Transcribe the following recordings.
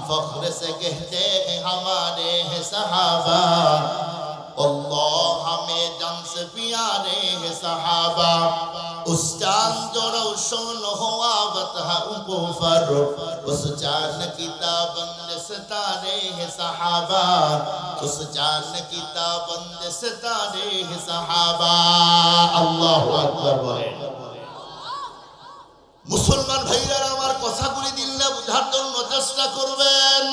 फख्र से कहते हैं हमारे हैं सहाबा, अल्लाह हमें जान से प्यारे हैं सहाबा। उस चांद जो रोशन हुआ बता उनको फर, उस चांद की ताबंद सितारे हैं सहाबा, उस चांद की ताबंद सितारे हैं सहाबा। अल्लाहु আকবার বলেন। মুসলমান ভাইরা আমার কথাগুলি দিলে বুঝার জন্য চেষ্টা করবেন।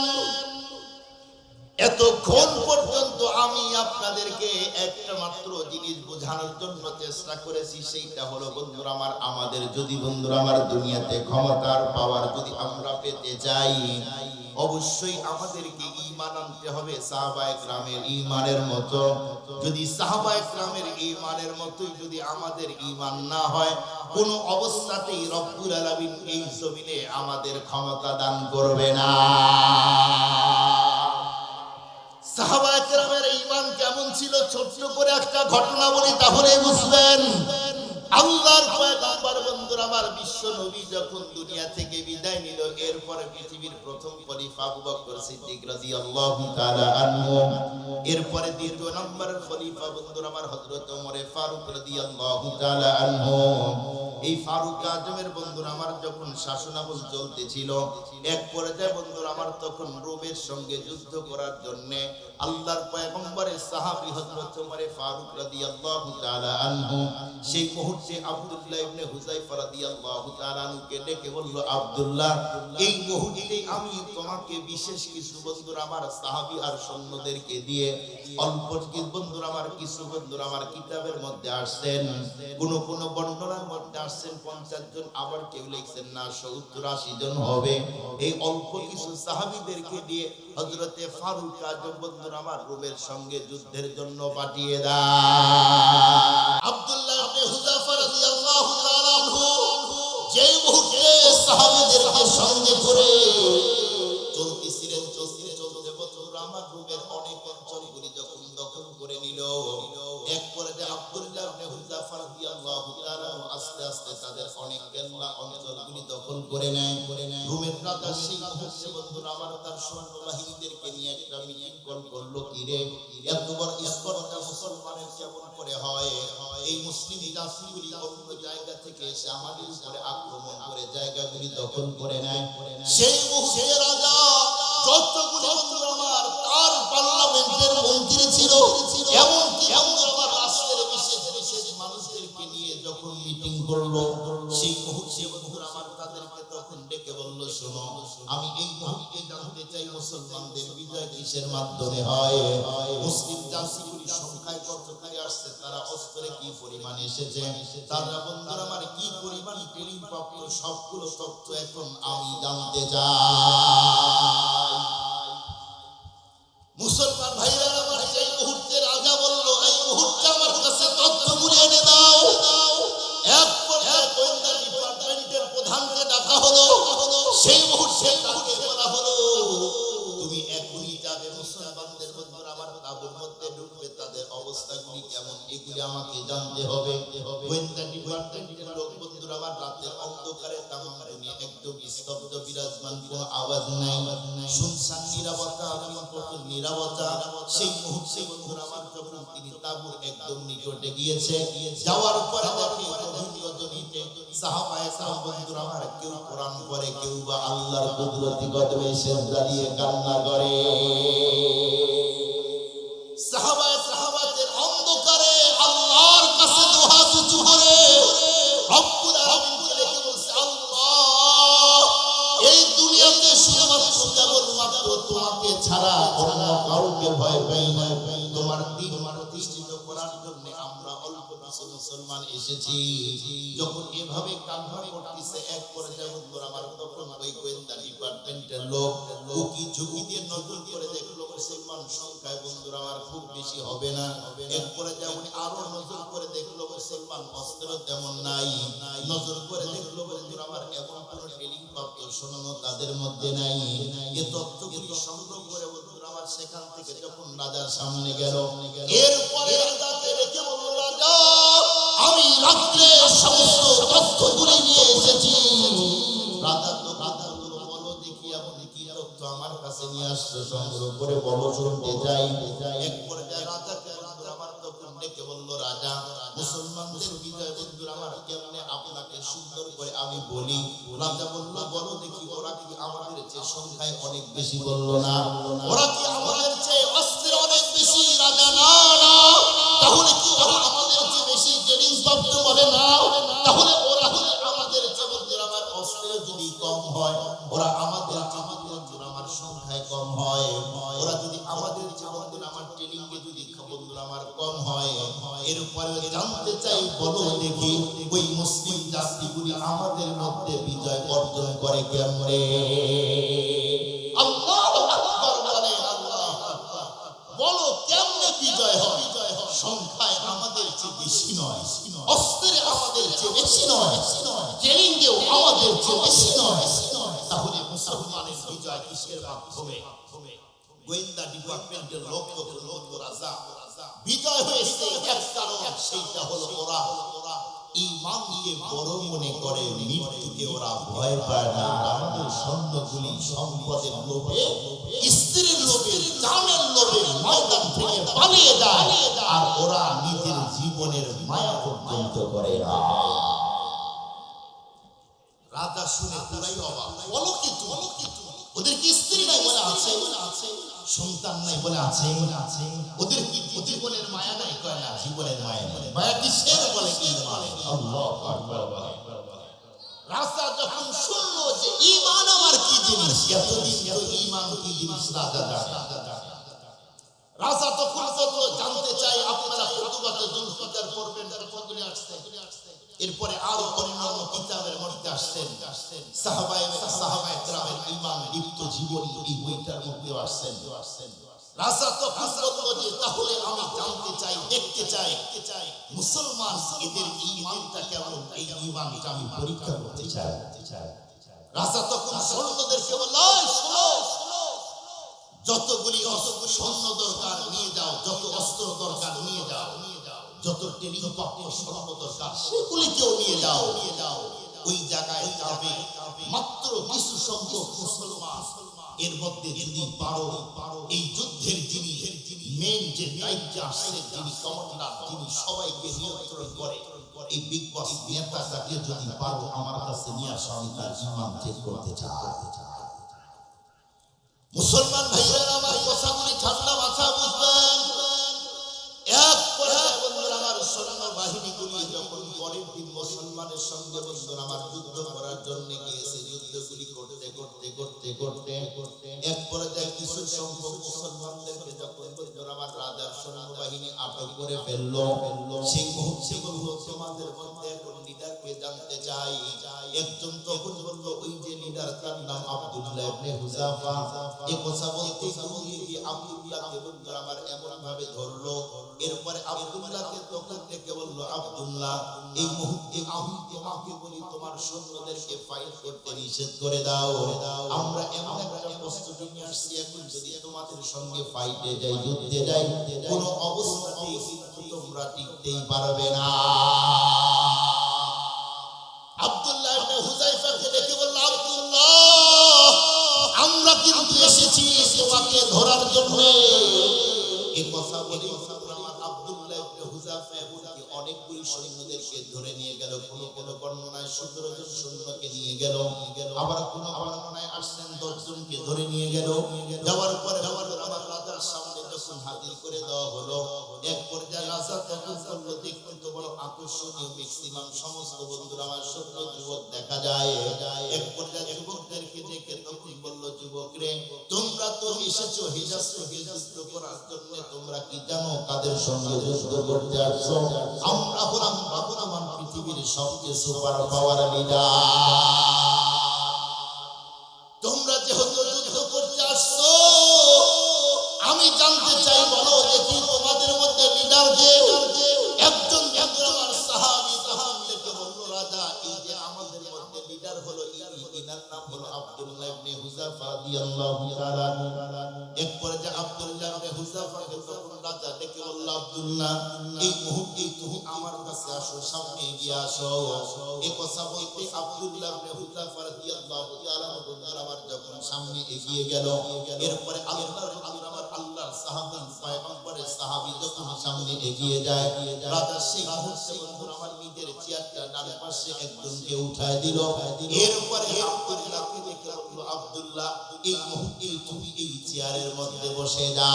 এতক্ষণ পর্যন্ত আমি আপনাদেরকে একটা মাত্র জিনিস বোঝানোর জন্য চেষ্টা করেছি, সেইটা হলো বন্ধুরা আমার, আমাদের যদি বন্ধুরা আমার দুনিয়াতে ক্ষমতার পাওয়ার যদি আমরা পেতে চাই, অবশ্যই আমাদেরকে ঈমান আনতে হবে সাহাবায়ে কেরামের ঈমানের মতো। যদি সাহাবায়ে কেরামের ঈমানের মতোই যদি আমাদের ঈমান না হয়, কোন অবস্থাতেই রব্বুল আলামিন এই জমিনে আমাদের ক্ষমতা দান করবে না। সাহাবায়ে কেরামের ঈমান কেমন ছিল, ছোট্ট করে একটা ঘটনা বলি তাহলেই বুঝবেন। আল্লাহর পয়গম্বর বন্ধুরা আমার বিশ্ব নবী যখন দুনিয়া থেকে বিদায় নিল, এরপরে পৃথিবীর প্রথম খলিফা আবু বকর সিদ্দিক রাদিয়াল্লাহু তাআলা আনহু, এরপরে দ্বিতীয় নম্বরের খলিফা বন্ধুরা আমার হযরত ওমর ফারুক রাদিয়াল্লাহু তাআলা আনহু। এই ফারুক আজমের বন্ধুরা আমার যখন শাসনামল চলতেছিল, এক পর্যায়ে বন্ধুরা আমার তখন রোমের সঙ্গে যুদ্ধ করার জন্য আল্লাহর পয়গম্বরের সাহাবী হযরত ওমর ফারুক রাদিয়াল্লাহু তাআলা আনহু সেই মুহূর্তে আব্দুল্লাহ ইবনে হুযায়ফা রাদিয়াল্লাহু তাআলা আনহুকে ডেকে বলল, আব্দুল্লাহ, এই মুহূর্তে আমি তোমাকে বিশেষ কিছু বন্ধুরা আমার সাহাবী আর সৈন্যদেরকে দিয়ে অল্প কিছু বন্ধুরা আমার কিছু বন্ধুরা আমার কিতাবের মধ্যে আসছেন, কোন কোন বর্ণনার মধ্যে আসছেন 50 জন, আবার কেউ লিখছেন না 70-80 জন হবে। এই অল্প কিছু সাহাবীদেরকে দিয়ে হযরতে ফারুক আজম বন্ধুরা আমার রোমের সঙ্গে যুদ্ধের জন্য পাঠিয়ে দেয়। আব্দুল্লাহ ইবনে হুযায়ফা রাদিয়াল্লাহু তাআলা আনহু যেই মুহূর্তে সাহাবীদেরকে সঙ্গে করে চলতেছিলেন, চলতে বন্ধুরা আমার রোমের অনেক অঞ্চলগুলি যখন দখল করে নিল, এক পর্যায়ে আব্দুল্লাহ ইবনে হুযায়ফা রাদিয়াল্লাহু তাআলা আস্তে আস্তে তাদের অনেক কেল্লা অঞ্চলগুলি দখল করে নেয়। রোমের রাজা সেই মুহূর্তে বন্ধুরা আমার তার সৈন্যবাহিনীদেরকে নিয়ে একটা মিটিং করলো, কি রে এত বড় স্পর্ধা মুসলমানের কেমন করে হয়, এই মুসলিম জাতিগুলি অন্য জায়গা থেকে এসে আমাদের উপরে আক্রমণ করে জায়গাগুলি দখল করে নেয়। সেই মুহূর্তে রাজা যতগুলি বন্ধুরা আমার তার পার্লামেন্টের মন্ত্রী ছিল, এমনকি আমার রাষ্ট্রের বিশেষ মানুষদেরকে নিয়ে যখন মিটিং করলো, সেই মুহূর্তে বন্ধুরা আমার তাদেরকে তখন ডেকে বলল, শোনো, আমি এই মুহূর্তে জানতে চাই মুসলমানদের বিজয় কিসের মাধ্যমে হয়, মুসলিম জাতিগুলি সংখ্যায় কত করে আসছে, তারা অস্ত্রে কি পরিমাণ এসেছে, তারা বন্ধুরা আমার কি পরিমাণ ট্রেনিং প্রাপ্ত, সবগুলো তথ্য এখন আমি জানতে চাই। মুসলমান ভাইরা আমার এই মুহূর্তে রাজা বলল, এই মুহূর্তে আমার কাছে তথ্যগুলো এনে দাও। এক পর্যায়ে গোয়েন্দা ডিপার্টমেন্টের প্রধানকে ডাকা হলো, সেই মুহূর্তে তাকে বলা হলো, তুমি এখনই যাবে মুসলমানদের বন্ধুরা আমার তাঁবুর মধ্যে ঢুকবে, তাদের অবস্থাগুলি কেমন এগুলি আমাকে জানতে হবে। গোয়েন্দা ডিপার্টমেন্টের লোক বন্ধুরা আমার রাতের অন্ধকারে তামাম দুনিয়া একদম স্তব্ধ বিরাজমান, কোনো আওয়াজ নাই, শুনশান নীরবতা, নীরবতা। সেই মুহূর্তে বন্ধুরা আমার যখন তিনি তাঁবুর একদম নিকটে গিয়েছে, যাওয়ার পরে দেখে গভীর রজনীতে সাহাবায়ে কেরাম বন্ধুরা আমার কেউ কোরআন পড়ে, কেউ বা আল্লাহর কুদরতি কদমে সিজদা দিয়ে কান্না করে। সাহাবাতের অন্ধকারে আল্লাহর কাছে দুহাত উঁচু করে রব্বুল আলামিনকে ডেকে বলছে, আল্লাহ, এই দুনিয়াতে শুধুমাত্র কেবলমাত্র তোমাকে ছাড়া অন্য কাউকে ভয় পাই না, তোমার দ্বীন প্রতিষ্ঠিত করার জন্য আমরা অল্প কিছু মুসলমান এসেছি। যখন এভাবে কান্না করতেছে, এক পর্যায়ে বন্ধুরা আমার তখন ওই গোয়েন্দা ডিপার্টমেন্টের লোক উকি ঝুঁকি দিয়ে নজর করে দেখলো মুসলমান সংখ্যায় বন্ধুরা আমার খুব বেশি হবে না। এক পর্যায়ে উনি আরো নজর করে দেখলো মুসলমান অস্ত্র তেমন নাই, নজর করে দেখলো বন্ধুরা আমার এমন কোনো ট্রেনিং প্রাপ্ত সৈন্য তাদের মধ্যে নাই। এ তথ্যগুলি সংগ্রহ করে বন্ধুরা আমার সেখান থেকে যখন রাজার সামনে গেল, এরপরে রাজাকে ডেকে বলল, রাজা, আমি রাত্রে সমস্ত তথ্যগুলি নিয়ে এসেছি। রাজা তো বলো দেখি আপনি কি তথ্য তো আমার কাছে নিয়ে আসছো সংগ্রহ করে বলো শুনতে চাই। এক পর্যায়ে রাজাকে বন্ধুরা আমার তখন ডেকে বলল, রাজা মুসলমানদের বিজয় বন্ধুরা আমার কেমনে আপনাকে সুন্দর করে আমি বলি। রাজা বলল, বলো দেখি ওরা কি আমাদের চেয়ে সংখ্যায় অনেক বেশি? বলল না। ওরা কি আমাদের চেয়ে অস্ত্রে অনেক বেশি? রাজা না না। তাহলে কি ওরা আমাদের চেয়ে বেশি ট্রেনিং প্রাপ্ত? বলে না। তাহলে ওরা হলে আমাদের চেয়ে বন্ধুরা আমার অস্ত্রে যদি কম হয়, ওরা আমাদের চেয়ে বন্ধুরা আমার সংখ্যায় কম হয়, ওরা যদি আমাদের চেয়ে বন্ধুরা আমার ট্রেনিং এ যদি বন্ধুরা আমার কম হয়, এরপরে জানতে চাই বলো দেখি ওই মুসলিম জাতিগুলি আমাদের মধ্যে বিজয় অর্জন করে কেমনে? আল্লাহু আকবার বলেন। আল্লাহু আকবার। বলো কেমনে বিজয় হয়? সংখ্যায় আমাদের চেয়ে বেশি নয়, অস্ত্রে আমাদের চেয়ে বেশি নয়, ট্রেনিংয়েও আমাদের চেয়ে বেশি নয়। তাহলে মুসলমানের বিজয় কিসের মাধ্যমে? গোয়েন্দা ডিপার্টমেন্টের লোক তখন বলল, রাজা বিজয় হয়েছে এক কারণ, সেইটা হলো ওরা ঈমানকে বড় মনে করে, মৃত্যুকে ওরা ভয় পায় না। আমাদের সৈন্যগুলি সম্পদের লোভে, স্ত্রীর লোভে, জানের লোভে ময়দান থেকে পালিয়ে যায়, আর ওরা নিজের জীবনের মায়া পর্যন্ত করে না। রাজা শুনে পুরাই অবাক। বলো কি তুমি? ওদের কি স্ত্রী নাই? বলে আছে। সন্তান নাই? বলে আছে। ওদের কি জীবনের মায়া নাই? কয় না, জীবনের মায়া নাই। মায়া কিসের? বলে কি মানে? আল্লাহু আকবার। রাজা যখন শুনলো যে ঈমান আমার কি জিনিস, এতদিন তো ঈমান কি জিনিস রাজা জানে। রাজা তখন জানতে চাই, আপনারা খুতবাতে জুলফিকার করবেন, কতগুলি আসছে। এরপরে আরো অন্যান্য কিতাবের মধ্যে আসছেন সাহাবায়ে কেরামের ঈমান দীপ্ত জীবনী, এই বইটার মধ্যে আসছেন। রাজা তখন বলল যে তাহলে আমি জানতে চাই, দেখতে চাই মুসলমান এদের ঈমানটা কেমন, এই ঈমানটা আমি পরীক্ষা করতে চাই। রাজা তখন সৈন্যদেরকে বলল, শোনো, যতগুলি সৈন্য দরকার নিয়ে যাও, যত অস্ত্র দরকার নিয়ে যাও, যত ট্রেনিং প্রাপ্ত সৈন্য দরকার সেগুলিকেও নিয়ে যাও। ওই জায়গায় যাবে মাত্র কিছু সংখ্যক মুসলমান। এর মধ্যে যদি পারো এই যুদ্ধের যিনি মেন যে দায়িত্বে আসছে, যিনি কমান্ডার, যিনি সবাইকে নিয়ন্ত্রণ করে, এই বিগ বস নেতাটাকে যদি পারো আমার কাছে নিয়ে আসো, আমি তার ঈমান চেক করতে চাই। মুসলমান ভাইয়েরা আমার কথাগুলি ঠান্ডা মাথা বুঝবেন। এক পর্যায়ে বন্ধুরা আমার সৈন্য বাহিনীগুলি যখন পরের দিন মুসলমানের সঙ্গে বন্ধুরা আমার যুদ্ধ করার জন্য গিয়েছে, যুদ্ধগুলি করতে করতে করতে করতে এক পর্যায়ে কিছু সংখ্যক মুসলমানদেরকে যখন বন্ধুরা আমার রাজার সৈন্য বাহিনী আটক করে ফেললো, সেই মুহূর্তে বলল, তোমাদের মধ্যে এখন লিডারকে জানতে চাই। একজন তখন বলল, ওই যে লিডার তার নাম আব্দুল্লাহ ইবনে হুযাফা। এই কথা বলতে গিয়ে আব্দুল্লাহকে বন্ধুরা আমার এমন ভাবে ধরলো। এরপরে আব্দুল্লাহকে তখন থেকে বলল, আব্দুল্লাহ এই মুহূর্তে আমি তোমাকে বলি, তোমার সৈন্যদেরকে ফাইট করতে নিষেধ করে দাও। আমরা এমন একটা প্রস্তুতি নিয়ে আসছি, এখন যদি তোমাদের সঙ্গে ফাইটে যাই, যুদ্ধে যাই, কোনো অবস্থাতেই কিন্তু তোমরা টিকতেই পারবে না। আব্দুল্লাহ ইবনে হুযায়ফাকে দেখে বলল, আব্দুল্লাহ আমরা কিন্তু এসেছি তোমাকে ধরার জন্য। এই কথা বলে আব্দুল্লাহ ইবনে হুযায়ফা এমনকি অনেকগুলি সৈন্যদেরকে ধরে নিয়ে গেল। কোন বর্ণনায় 17 জন সৈন্যকে নিয়ে গেল, আবার কোন বর্ণনায় আসছেন 10 জনকে ধরে নিয়ে গেল। যাওয়ার পরে আমার রাজার সামনে যখন হাজির করে দেওয়া হলো, এক পর্যায়ে রাজা তখন বলল, দেখতে তো বড় আকর্ষণীয়, ম্যাক্সিমাম সমস্ত বন্ধুরা আমার সৈন্য যুবক দেখা যায়। এক পর্যায়ে যুবকদেরকে দেখে তখন বলল, যুবকরে তোমরা তো এসেছো হিজাজ থেকে যুদ্ধ করার জন্য, তোমরা কি জানো কাদের সঙ্গে যুদ্ধ করতে আসছো? আমরা হলাম বর্তমান পৃথিবীর সবচেয়ে সুপার পাওয়ার লিডার। তোমরা যেহেতু যুদ্ধ করতে আসছো, আমি জানতে চাই, বলো দেখি তোমাদের মধ্যে লিডার কে? একজন আমার সাহাবী তাহাবীকে বলল, রাজা এই যে আমাদের মধ্যে লিডার হলো, ইনার নাম হলো আব্দুল্লাহ ইবনে হুযায়ফা। হুযাফা রাদিয়াল্লাহু তাআলা এক পর্যায়ে আব্দুল্লাহ ইবনে হুযাফাকে তখন রাজা ডেকে বলল, আব্দুল্লাহ এই মুহূর্তে তুমি আমার কাছে আসো, সামনে এগিয়ে আসো। এই কথা বলতে আব্দুল্লাহ ইবনে হুযাফা রাদিয়াল্লাহু তাআলা আমার যখন সামনে এগিয়ে গেল, এরপরে আল্লাহর সাহাবী পয়গম্বরের সাহাবী যখন সামনে এগিয়ে যায়, রাজা সেই মুহূর্তে আমার নিজের চেয়ারটা ডান পাশে একজনকে উঠায় দিল। এরপরে আব্দুল্লাহকে দেখে বলল, আব্দুল্লাহ এই মুহূর্তে তুমি এই চেয়ারের মধ্যে বসে যাও।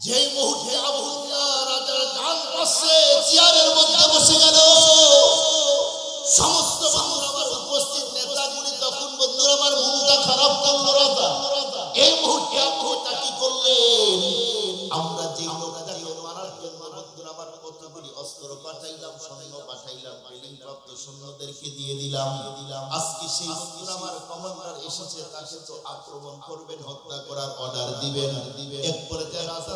যেই মুহূর্তে আব্দুল্লাহ রাজার ডান পাশে চেয়ারের মধ্যে বসে গেল, সমস্ত বন্ধুরা আমার উপস্থিত নেতাগুলি তখন বন্ধুরা আমার মনটা খারাপ করলো। রাজা এই মুহূর্তে আপনি কি করলেন? আমরা যে লোকটাকে মারার জন্য বন্ধুরা আমার কতগুলি অস্ত্র পাঠাইলাম, সৈন্য পাঠাইলাম, প্রাপ্ত সৈন্যদেরকে দিয়ে দিলাম। আজকে সেই বন্ধুরা আমার কমান্ডার এসেছে, তাকে তো আক্রমণ করবেন, হত্যা করার অর্ডার দিবেন। এক পর্যায়ে রাজা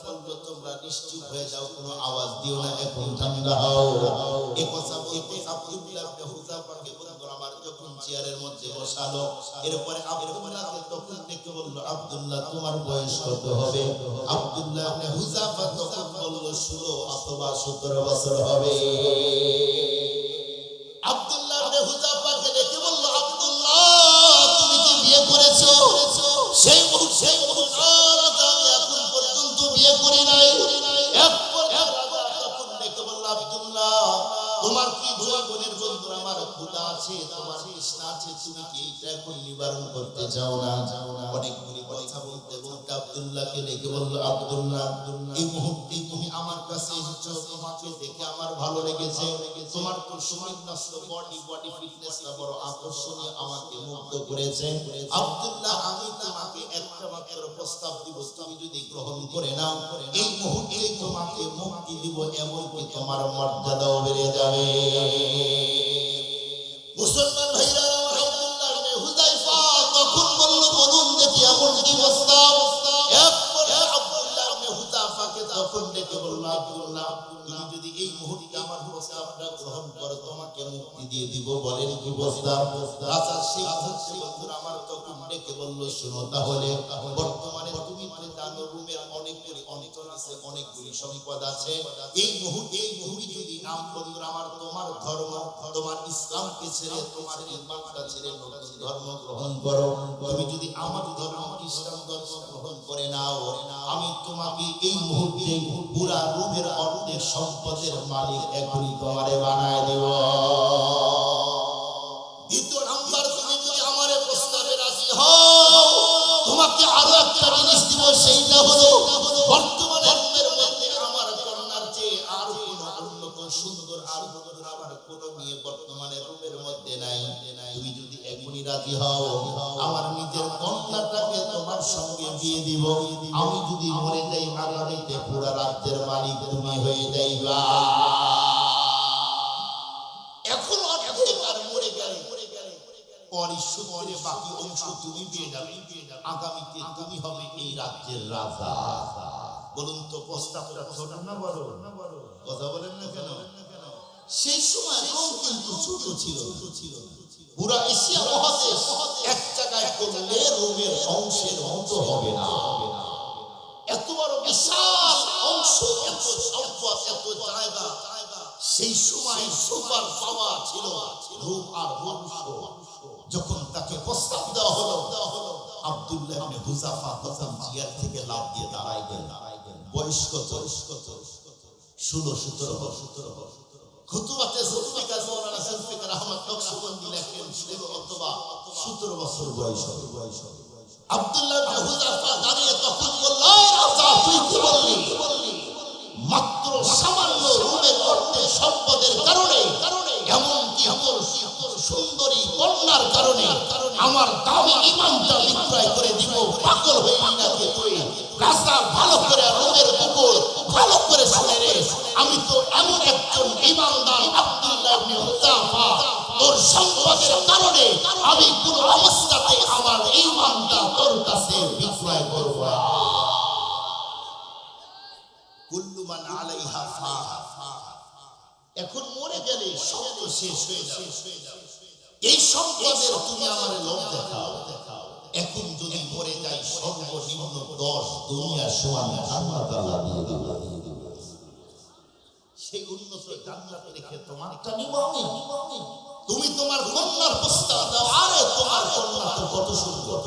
বলল, তোমরা নিশ্চুপ হয়ে যাও, কোনো আওয়াজ দিও না, এখন ঠান্ডা হও। এই কথা বলতে আব্দুল্লাহ ইবনে হুযাফাকে বন্ধুরা আমার যখন চেয়ারের মধ্যে বসালো, এরপরে আব্দুল্লাহকে তখন ডেকে বলল, আব্দুল্লাহ তোমার বয়স কত হবে? আব্দুল্লাহ ইবনে হুযাফা তখন বলল 16 অথবা 17 বছর হবে। আব্দুল্লাহ ইবনে হুযাফাকে ডেকে বলল, আব্দুল্লাহ তুমি কি বিয়ে করেছো? সেই মুহূর্তে রাজা আমি এখন পর্যন্ত বিয়ে করি নাই। এরপর রাজা তখন ডেকে বলল, আব্দুল্লাহ তোমার কি জীবনের বন্ধুরা আমার ক্ষুধা আছে, তোমার তৃষ্ণা আছে, তুমি কি এটা এখন নিবারণ করতে চাও না? অনেকগুলি কথা বলতে বলতে আব্দুল্লাহকে ডেকে বলল, আব্দুল্লাহ এই মুহূর্তে তুমি আমার কাছে এসেছো, তোমাকে দেখে আমার ভালো লেগেছে। তোমার তো সুন্দর বডি ফিটনেসটা বড় আকর্ষণীয়, আমাকে মুগ্ধ করেছে। আব্দুল্লাহ আমি তোমাকে একটা মাত্র প্রস্তাব দিব, তুমি যদি গ্রহণ করে নাও এই মুহূর্তে তোমাকে মুক্তি দিব, এমনকি তোমার মর্যাদাও বেড়ে যাবে। মুসলমান ভাইরা আমার আব্দুল্লাহ ইবনে হুযাফা তখন বলল, বলুন দেখি এমন কি প্রস্তাব? এরপর আব্দুল্লাহ ইবনে হুযাফাকে তখন ডেকে বলল, আব্দুল্লাহ তুমি যদি এই মুহূর্তে আমার প্রস্তাবটা গ্রহণ করো, তোমাকে মুক্তি দিয়ে দিব। বলেন কি প্রস্তাব? রাজা সেই মুহূর্তে বন্ধুরা আমার তখন ডেকে বলল, শোনো তাহলে বর্তমানে তুমি তো জানো রোমের অনেকগুলি অঞ্চল আছে, অনেকগুলি সম্পদ আছে। এই মুহূর্তে তুমি যদি বন্ধুরা আমার তোমার ধর্ম, তোমার ইসলামকে ছেড়ে, তোমার ঈমানটা ছেড়ে নতুন ধর্ম গ্রহণ করো, তুমি যদি আমার ধর্ম খ্রিস্টান ধর্ম গ্রহণ করে নাও, আমি তোমাকে এই মুহূর্তে পুরা রোমের অর্ধেক সম্পদের মালিক এখনই তোমারে বানায় দেব। দ্বিতীয় নাম্বার, তুমি যদি আমার প্রস্তাবে রাজি হও, তোমাকে আরো একটা জিনিস দিব, সেইটা হলো বর্তমানে রোমের মধ্যে আমার কন্যার চেয়ে আর কোনো উন্নত সুন্দর আর আমার কোনো নিয়ে বর্তমানে রোমের মধ্যে নাই। তুমি যদি এখনই রাজি হও, আমার নিজের কন্যাটাকে তোমার সঙ্গে বিয়ে দিব। আমি যদি মরে যাই, আগামীতে পুরা রাজ্যের মালিক তুমি হয়ে যাইবা। এখন অর্ধেক আর মরে গেলে পরিশুদ্ধে বাকি অংশ তুমি পেয়ে যাবে, আগামীতে তুমি হবে এই রাজ্যের রাজা। বলুন তো প্রস্তাবটা ছোট না বড়? কথা বলেন না কেন? সেই সময় রোম কিন্তু ছোট ছিল, পুরা এশিয়া মহাদেশ এক জায়গায় করলে রোমের অংশের মতো হবে না। এত বড় বিশাল অংশ, এত সম্পদ, এত জায়গা, সেই সময় সুপার পাওয়ার ছিল রোম আর বংশ। যখন তাকে প্রস্তাব দেওয়া হলো, আব্দুল্লাহ ইবনে হুযাফা তখন চেয়ার থেকে লাফ দিয়ে দাঁড়ায় গেলেন। বয়স কত? 16-17। খুতুবাতে জুলফিকার মাওলানা জুলফিকার আহমদ নকশবন্দি লেখেন 16 অথবা 17 বছর বয়স হবে। আব্দুল্লাহ ইবনে হুযাফা দাঁড়িয়ে তখন বলল, রাজা তুই কি বললি? মাত্র সামান্য রোমের অর্ধেক সম্পদের কারণে, এমনকি আমার সুন্দরী কন্যার কারণে আমার দামি ঈমানটা বিক্রয় করে দিব? পাগল হয়ে নাকি তুই? রাজা ভালো করে রোমের উপর ভালো করে শুনে রে, আমি তো এমন একজন ঈমানদার আব্দুল্লাহ ইবনে হুযাফা, তোর সম্পদের কারণে আমি কোন অবস্থাতে আমার ঈমানটা তোর কাছে বিক্রয় করব না। কুল্লু মান আলাইহা ফান। এখন মরে গেলে সব তো শেষ হয়ে যাবে। এই সম্পদের তুমি আমার লোভ দেখাও। এখন যদি মরে যাই সর্বনিম্ন 10 দুনিয়া সমান জান্নাত আল্লাহ দিয়ে দিবে। সেই উন্নত জান্নাত রেখে তোমারটা নিব আমি। তুমি তোমার কন্যার প্রস্তাব দাও। আরে তোমার কন্যা তো কত সুন্দর।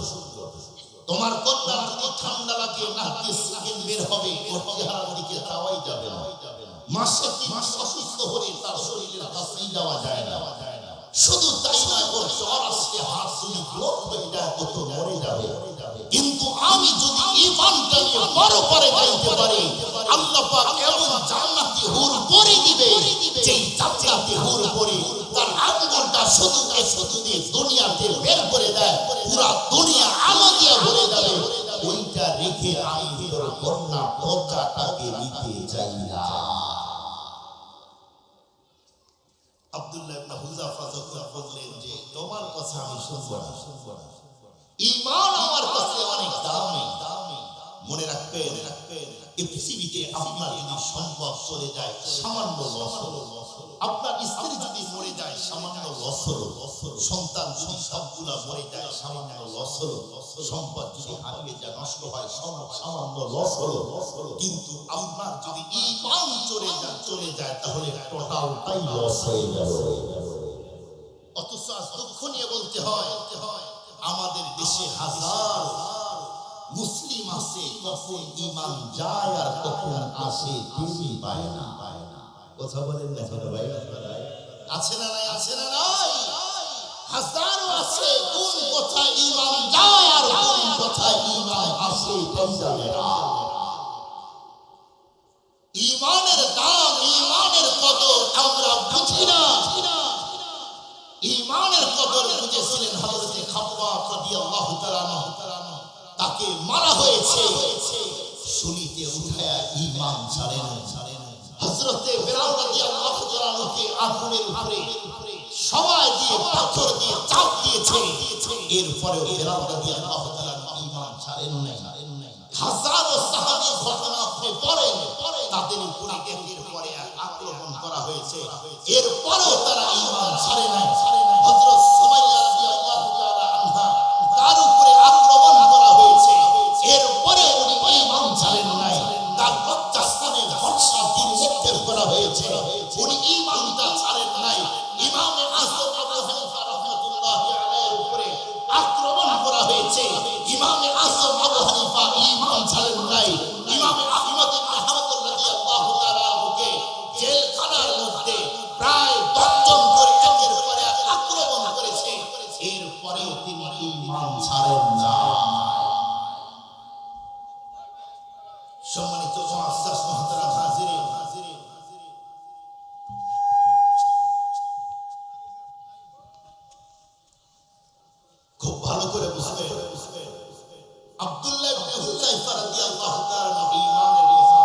তোমার কন্যা যদি ঠান্ডা লাগে নাক দিয়ে স্কিন বের হবে, ওর চেহারার দিকে তাওয়াই যাবে না। মাসে 3 মাস অসুস্থ হলে তার শরীরের কাছেই যাওয়া যায় না। শুধু তাই নয়, ওর জ্বর আসলে হাত যদি ব্লক হয়ে যায় ও তো মরে যাবে। কিন্তু আমি যদি ঈমানটা নিয়ে বড় করে যাইতে পারি, আল্লাহ পাক এমন জান্নাতি হুর করে দিবে, যেই জান্নাতি হুর করে তার আঙ্গুলটা শুধু দিয়ে দুনিয়াতে বের করে দেয়, পুরা দুনিয়া আলো দিয়ে ভরে যাবে। ওইটা রেখে আমি তোর কন্যা পদ্মাটাকে নিতে চাই না। আব্দুল্লাহ ইবনে হুযাফা যখন বললেন যে তোমার কথা আমি শুনবো না, ঈমান আমার কাছে অনেক দামি। মনে রাখবেন, এই পৃথিবীতে আপনার যদি সম্পদ চলে যায় সামান্য লস হলো, আপনার স্ত্রী যদি মরে যায় সামান্য লস হলো, সন্তান যদি সবগুলা মরে যায় সামান্য লস হলো, সম্পদ যদি হারিয়ে যায় নষ্ট হয় সামান্য লস হলো। কিন্তু আপনার যদি ঈমান চলে যায় তাহলে টোটালটাই লস হয়ে যাবে। অথচ দুঃখ নিয়ে বলতে হয় আমাদের দেশে হাজার মুসলিম আছে, কখন ঈমান যায় আর কখন আসে টেরই পায় না। কথা বলেন না ছোট ভাই? আছে না নাই? আছে না নাই? হাজারো আছে, কোন কথায় ঈমান যায় আর কোন কথায় ঈমান আসে টের জানে না। ঈমানের দাম, ঈমানের কদর আমরা বুঝি না। ঈমানের কদর বুঝেছিলেন হযরত খাব্বাব রাদিয়াল্লাহু তাআলা আনহু। তাকে মারা হয়েছে, শুলিতে উঠায়া ঈমান ছাড়েন। হযরত বেলাল রাদিয়াল্লাহু তাআলা আনহুকে আগুনের উপরে সময় দিয়ে পাথর দিয়ে চাপ দিয়েছে, এরপরেও বেলাল রাদিয়াল্লাহু তাআলা ঈমান ছাড়েন নাই। হাজারো সাহাবীর ঘটনা আপনি পড়েন, তাদের উপরে একের পরে এক আক্রমণ করা হয়েছে, এরপরেও তারা ঈমান ছাড়ে নাই। হযরত সুমাইয়া রাদিয়াল্লাহু তাআলা আনহা, তার উপরে আক্রমণ করা হয়েছে, এরপরে উনি ঈমান ছাড়েন নাই। তার লজ্জাস্থানে বর্ষা দিয়ে নিক্ষেপ করা হয়েছে, উনি ঈমানটা ছাড়েন নাই। ইমামে আযম আবু হানিফা রাহমাতুল্লাহি আলাইহির উপরে আক্রমণ করা হয়েছে, ইমামে আযম আবু হানিফা ঈমান ছাড়েন নাই। ইমামে আহমদ ইবনে হাম্বল রাদিয়াল্লাহু তাআলা আনহুকে জেলখানার মধ্যে প্রায় 10 জন করে একের পর এক আক্রমণ করেছে, এরপরেও তিনি ঈমান ছাড়েন না। সম্মানিত মুআজ্জাজ মুহতারাম হাজিরিন, খুব ভালো করে বুঝবেন, আব্দুল্লাহ ইবনে হুযায়ফা রাদিয়াল্লাহু তাআলা ঈমানের লেসা।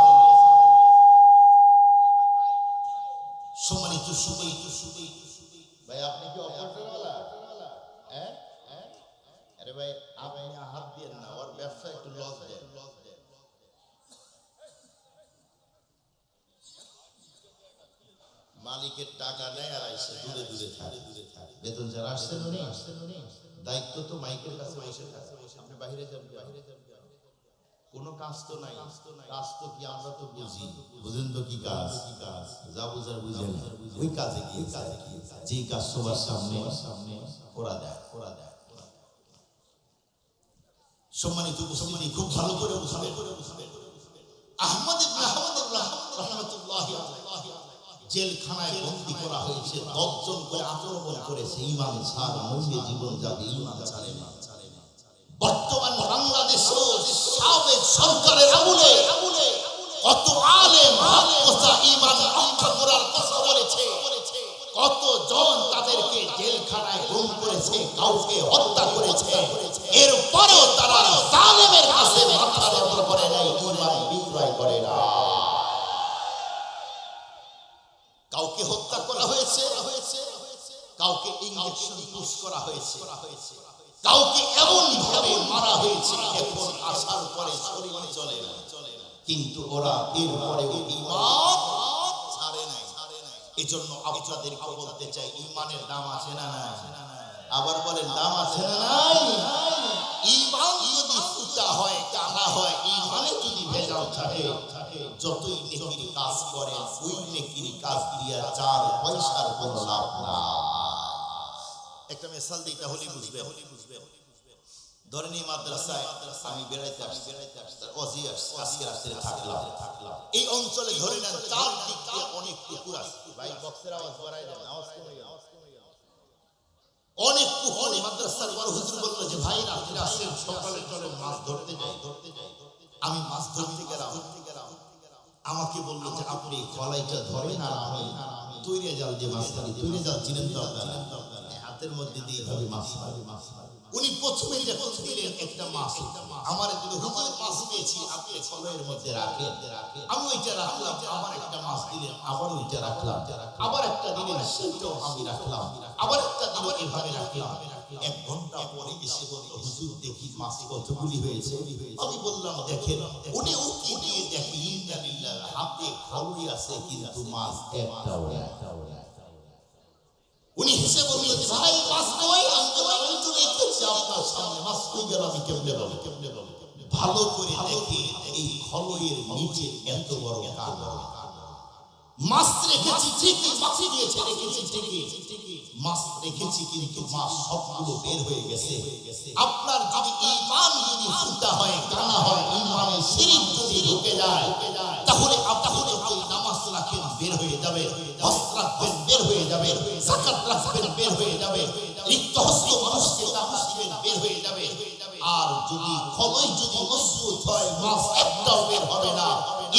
সম্মানিত সুদী ভাই, আপনি কি অপারেটরওয়ালা? আরে ভাই, আপনি হাত দিয়ে না, ওর ব্যবসা একটু লস দেয়। মালিকের টাকা নেয় আর আইসে দূরে দূরে থাকে। বেতন যারা আসছেন উনি দায়িত্ব তো মাইকের কাছে বসে থাকে। আপনি বাইরে যান, কোনো কাজ তো নাই। কাজ তো কি আমরা তো বুঝি, বুঝেন তো কি কাজ? যা বুঝার বুঝেন, ওই কাজে গিয়ে যে কাজ সবার সামনে করা দেয়। সম্মানিত উপস্থিতি, খুব ভালো করে বুঝবেন, আহমদ ইবনে হাম্বল রাহমাতুল্লাহি আলাইহি জেলখানায় বন্দী করা হয়েছে। 10 জন করে আক্রমণ করেছে, ঈমান ছাড়া মূল্যে জীবন যাবে, ঈমান ছাড়ে না। বর্তমান বাংলাদেশে সাবেক সরকারের আমলে কত আলেম হক কথা ঈমান রক্ষা করার কথা বলেছে, কত জন তাদেরকে জেলখানায় গুম করেছে, কাউকে হত্যা করেছে, এরপরেও তারা জালেমের কাছে মাথা নত করে নাই, ঈমান বিক্রয় করে না। কাউকে হত্যা করা হয়েছে, কাউকে ইনজেকশন পুশ করা হয়েছে, কাউকে এমন ভাবে মারা হয়েছে এখন আসার পরে শরীর চলে না, কিন্তু ওরা এরপরে ঈমান ছাড়ে নাই। এজন্য আপনাদেরকে বলতে চাই, ঈমানের দাম আছে না নাই? আবার বলেন দাম আছে না নাই? ঈমান যদি ফুটা হয়, কানা হয়, ঈমানে যদি ভেজাল থাকে, যতই নেকির কাজ করেন ওই নেকির কাজ দিয়া 4 পয়সার কোনো লাভ না। একটা মিসাল দিই তাহলেই বুঝবে। ধরেন এই মাদ্রাসায় আমি বেড়াইতে আসছি, আজকে রাত্রে থাকলাম। এই অঞ্চলে ধরে নেন 4 দিক দিয়ে অনেক পুকুর আছে। ভাই বক্সের আওয়াজ বাড়াই দেন, আওয়াজ কমে গেল। অনেক পুকুর। মাদ্রাসার বড় হুজুর বলল যে ভাই রাত্রে আসেন, সকালে চলেন মাছ ধরতে যাই। আমি মাছ ধরতে গেলাম। আমাকে বলল যে আপনি কলাইটা ধরেন আর আমি তৈরি জাল দিয়ে মাছ ধরি। তৈরি জাল চিনেন তো আপনারা? হাতের মধ্যে দিয়ে এইভাবে মাছ মারি। উনি প্রথমে যখন দিলেন একটা মাছ, আমার দিল হুজুর মাছ পেয়েছি, আপনি কলাইয়ের মধ্যে রাখেন। আমি ওইটা রাখলাম। আবার একটা মাছ দিলেন, আবার ওইটা রাখলাম। আবার একটা দিলেন, সেটাও আমি রাখলাম। আবার একটা দিল, এভাবে রাখলাম। 1 ঘন্টা পরে এসে বলল হুজুর দেখি মাছ কতগুলি হয়েছে। আমি বললাম দেখেন। উনি উকি দিয়ে দেখি ইনশাআল্লাহ হাতে খাওয়াই আছে, কিন্তু মাছ একটাও না। উনি হেসে বলল যে ভাই মাছ কই? আমি বললাম আমি তো দেখতেছি আপনার সামনে, মাছ কই গেল আমি কেমনে বলবো? ভালো করে দেখি এই খলয়ের নিচে এত বড় কানা। মাছ রেখেছি ঠিকই, মাছি দিয়েছে রেখেছি ঠিকই, মাছ রেখেছি কিন্তু মাছ সবগুলো বের হয়ে গেছে। আপনার যদি ঈমান যদি ফুটা হয়, কানা হয়, ঈমানে শিরক যদি ঢুকে যায়, তাহলে আপনি যতই নামাজ রাখেন বের হয়ে যাবে, হজ রাখবেন বের হয়ে যাবে, যাকাত রাখবেন বের হয়ে যাবে, রিক্ত হস্ত মানুষকে টাকা দিবেন বের হয়ে যাবে। আর যদি খলয় যদি মজবুত হয়, মাছ একটাও বের হবে না।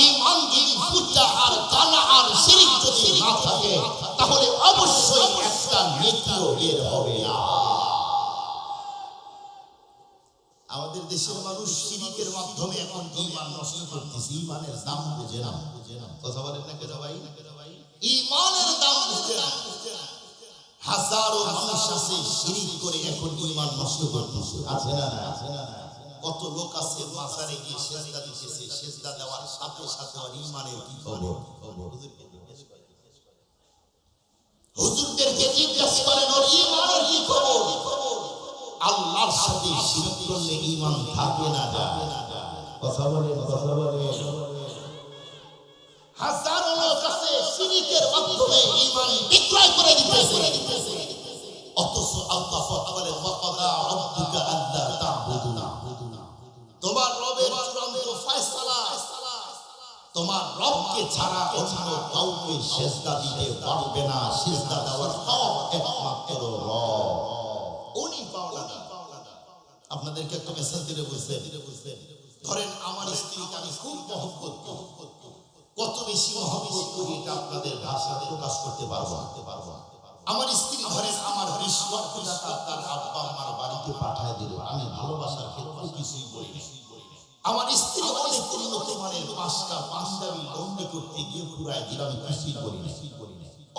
ঈমান যদি ফুটা আর কানা আর শিরক যদি না থাকে, তাহলে অবশ্যই একটা নেকিও বের হবে না। আমাদের দেশের মানুষ শিরকের মাধ্যমে এখন ঈমান নষ্ট করতেছে। ঈমানের দাম বুঝে না। কথা বলেন না কেন ভাই? ঈমানের দাম বুঝে না। হাজারো মানুষ আছে শিরক করে এখন ঈমান নষ্ট করতেছে। আছে না? কত লোক আছে মাজারে গিয়ে সেজদা দিতেছে, সেজদা দেওয়ার সাথে সাথে আর ঈমানের কি খবর? হুজুরদেরকে জিজ্ঞাসা করেন ওর ঈমানের কি খবর? আল্লাহর সাথে শিরক করলে ঈমান থাকে না। কথা বলে। হাজারো লোক আছে শিরকের মাধ্যমে ঈমান বিক্রয় করে দিতেছে। অথচ আল্লাহ বলে ওয়াকাদা রাব্বুকা আল্লা তা'বুদু, তোমার রবের চূড়ান্ত ফয়সালা, তোমার রবকে ছাড়া অন্য কাউকে সিজদা দিতে পারবে না। সিজদা দেওয়ার হক একমাত্র রব, উনি পাওনা। আপনাদেরকে একটা মেসেজ দিলে বুঝবেন। ধরেন আমার স্ত্রীকে আমি খুব মহব্বত করি, কত বেশি মহব্বত করি এটা আপনাদের ভাষায় প্রকাশ করতে পারবো না। আমার স্ত্রী ধরেন আমার 20 লক্ষ টাকা তার আব্বা আমার বাড়িতে পাঠায় দিল, আমি ভালোবাসার ক্ষেত্রে কিছুই বলি না। আমার স্ত্রী অনেক উন্নত মানের 5টা পাঞ্জাবি লন্ডি করতে গিয়ে পুরায় দিল, আমি কিছুই বলি না।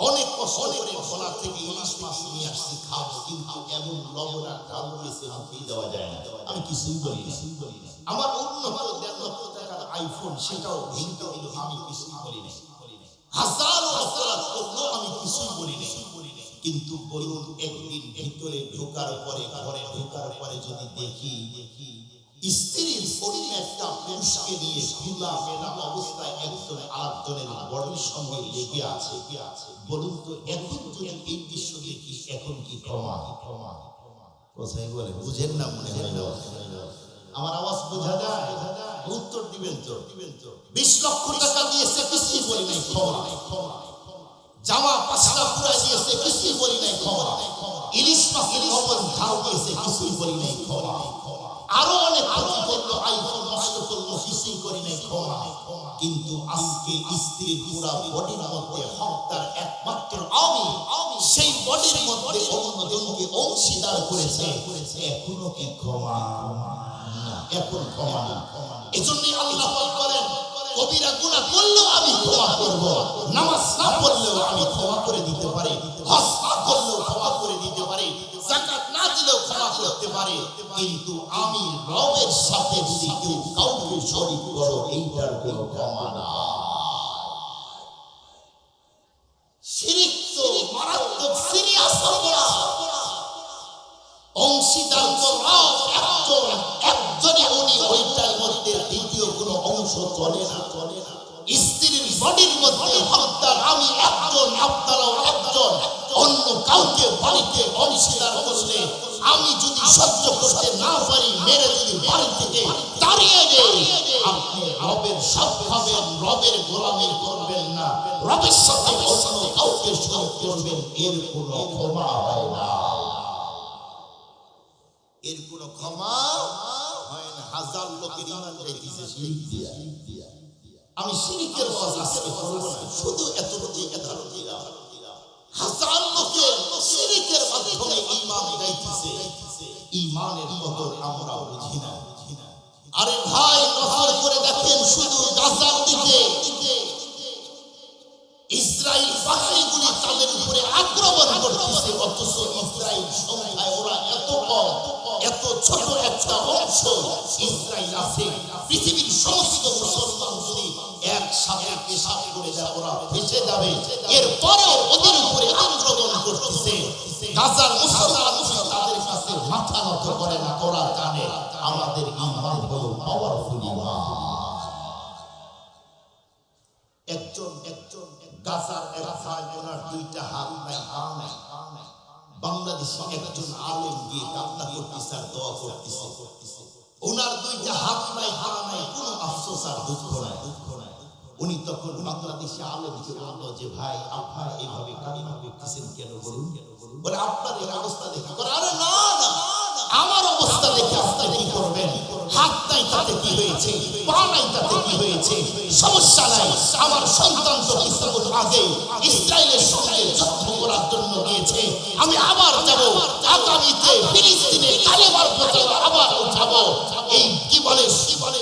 অনেক কষ্ট করে খোলা থেকে ইলিশ মাছ নিয়ে আসছি খাবো, কিন্তু এমন লবণ আর ঝাল দিয়েছে মুখেই দেওয়া যায় না, আমি কিছুই বলি না। আমার উন্নত 1.5 লক্ষ টাকার আইফোন সেটাও ভেঙে দিল, আমি কিছুই বলি না। হাজারো অপরাধ করলো, আমি কিছুই বলি না। কিন্তু বলুন একদিন ভিতরে ঢোকার পরে, ঘরে ঢোকার পরে যদি দেখি স্ত্রীর শরীরে একটা পুরুষকে নিয়ে খোলা মেলা অবস্থায় একজন আরেকজনের বডির সঙ্গে লেগে আছে, বলুন তো এখন যদি এই দৃশ্য দেখি এখন কি ক্ষমা? কোথায় বলে বুঝেন না মনে হয়? আমার আওয়াজ বোঝা যায়? উত্তর দিবেন তো। 20 লক্ষ টাকা দিয়েছে কিছুই বলি নাই, ক্ষমা। জামা 5টা পুরাই দিয়েছে কিছুই বলি নাই, ক্ষমা। ইলিশ মাছের লবণ ঝাল দিয়েছে কিছুই বলি নাই, ক্ষমা। আরো অনেক ক্ষতি করলো, আইফোন নষ্ট করলো, কিছুই করি নাই, ক্ষমা। কিন্তু আজকে স্ত্রীর পুরা বডির মধ্যে হকদার একমাত্র আমি, সেই বডির মধ্যে অন্যজনকে অংশীদার করেছে, এখনো কি ক্ষমা? এখন ক্ষমা না। এজন্যই আল্লাহ পাক বলেন কবিরা গুনাহ করলেও আমি ক্ষমা করব, নামাজ না পড়লেও আমি ক্ষমা করে দিতে পারি, হজ না করলেও ক্ষমা করে দিতে পারি, যাকাত না দিলেও ক্ষমা করতে পারি, কিন্তু আমি রবের সাথে যদি কেউ কাউকে শরীক করো এইটার কোনো ক্ষমা না। শিরক তো মারাত্মক সিরিয়াস অপরাধ। চলে না। স্ত্রীর বডির মধ্যে হত্যার আমি একজন, আপনারাও একজন, অন্য কাউকে বাড়িতে অংশীদার করলে আমি যদি সহ্য করতে না পারি, মেরে যদি বাড়ি থেকে তাড়িয়ে দেই, আপনি রবের সব খাবেন, রবের গোলামি করবেন না, রবের সাথে অন্য কাউকে শরীক করবেন, এর কোনো ক্ষমা হয় না, এর কোনো ক্ষমা হয় না। হাজার লোকের ঈমান যাইতেছে শিরক দিয়া। আমি শিরকের ওয়াজ আজকে করব না, শুধু এতটুকু কথা দিলাম। হাজার লোকের শিরকের মাধ্যমে ঈমান যাইতেছে, ঈমানের কদর আমরা বুঝি না। আরে ভাই, নজর করে দেখেন, শুধু গাজার দিকে ইসরাইল বাহিনীগুলি তাদের উপরে আক্রমণ করতেছে, অথচ ইসরাইল সংখ্যায় ওরা এত কম, এত ছোট একটা অংশ ইসরাইল আছে। পৃথিবীর সমস্ত মুসলমান যদি একসাথে পেশাব করে দেয়, ওরা ভেসে যাবে। এরপরেও ওদের উপরে আক্রমণ করতেছে। গাজার মুসলমানরা তাদের কাছে মাথা নত করে না, ওরা জানে আমাদের ঈমান হলো পাওয়ারফুল ঈমান। একজন গাজার এক ভাই, ওনার দুইটা হাত নাই, পা নাই। বাংলাদেশি একজন আলেম গিয়ে কান্না করতেছে আর দোয়া করতেছে, ওনার দুইটা হাত নাই, পা নাই, কোনো আফসোস আর দুঃখ নাই। উনি তখন বাংলাদেশি আলেমকে বললো যে ভাই, আপনারা এইভাবে কান্না করতেছেন কেন বলুন? বলে আপনার এই অবস্থা দেখে। আরে না না, আমার অবস্থা দেখে আপনারা কি করবেন? হাত নাই তাতে কি হয়েছে, পা নাই তাতে কি হয়েছে, সমস্যা নাই। আমার সন্তান তো কিছুক্ষণ আগে ইসরায়েলের সঙ্গে যুদ্ধ করার জন্য গিয়েছে, আমি আবার যাব, আগামীতে ফিলিস্তিনে কালেমার পতাকা আবার উঠাবো। এই কি বলে,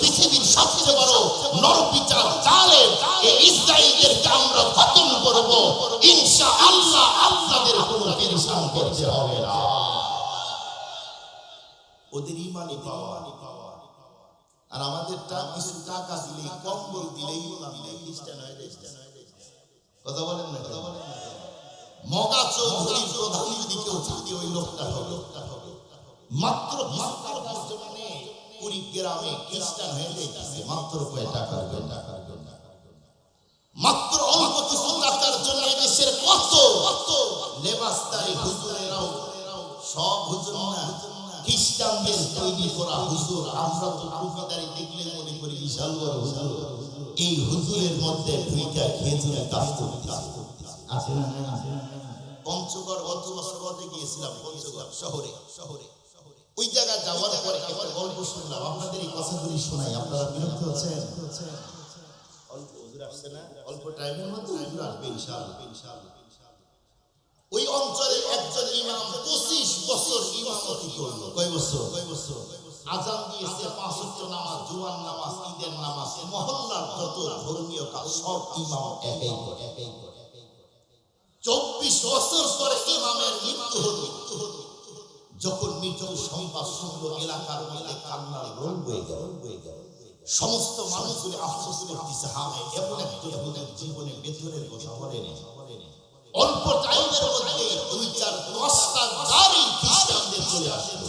পৃথিবীর সবচেয়ে বড় নরপিচার জালেম এই ইসরায়েলকে আমরা খতম করব ইনশাআল্লাহ। আপনাদের কোনো পেরেশান করতে হবে না। ওদের ঈমানি পাওয়া আর আমাদেরটা কিছু টাকা দিলেই, কম্বল দিলেই খ্রিস্টান হয়ে যায়। কথা বলেন না, কথা বলেন না। মগা চৌধুরীর প্রধান যদি কেউ যদি ওই লোকটা হবে, মাত্র কুড়িগ্রামে খ্রিস্টান হয়ে যাইতেছে, মাত্র কয় টাকার জন্য, মাত্র অল্প কিছু টাকার জন্য দেশের কত লেবাসদারি হুজুরেরাও, সব হুজুর না, খ্রিস্টানদের তৈরি করা হুজুর। আমরা তো টুপিদারি দেখলে মনে করি বিশাল বড় হুজুর। এই হুজুরের মধ্যে দুইটা খেজুর গাছ আছে না? পঞ্চগড় অঞ্চলে গিয়েছিলাম, পঞ্চগড় শহরে। ওই জায়গায় যাওয়ার পরে একটা গল্প শুনলাম, আপনাদের এই কথাগুলি শোনাই। আপনারা বিরক্ত হচ্ছেন? অল্প হুজুর আসছে না, অল্প টাইমের মধ্যে হুজুর আসবে ইনশাআল্লাহ। ওই অঞ্চলের একজন ইমাম 25 বছর ইমামতি করলো। কয় বছর? আজান দিয়েছে, 5 ওয়াক্ত নামাজ, জুমার নামাজ, ঈদের নামাজ, মহল্লার যত ধর্মীয় কাজ সব ইমাম একাই করে। 24 বছর পরে ইমামের মৃত্যু হলো। যখন মৃত্যুর সংবাদ শুনলো, এলাকার মধ্যে কান্নার রোল বয়ে গেল। সমস্ত মানুষগুলি আফসোস করতেছে, হ্যাঁ এমন একজন হুজুর জীবনে বেতনের কথা বলেনি। অল্প টাইমের মধ্যে 2-4-10টা গাড়ি খ্রিস্টানদের চলে আসলো।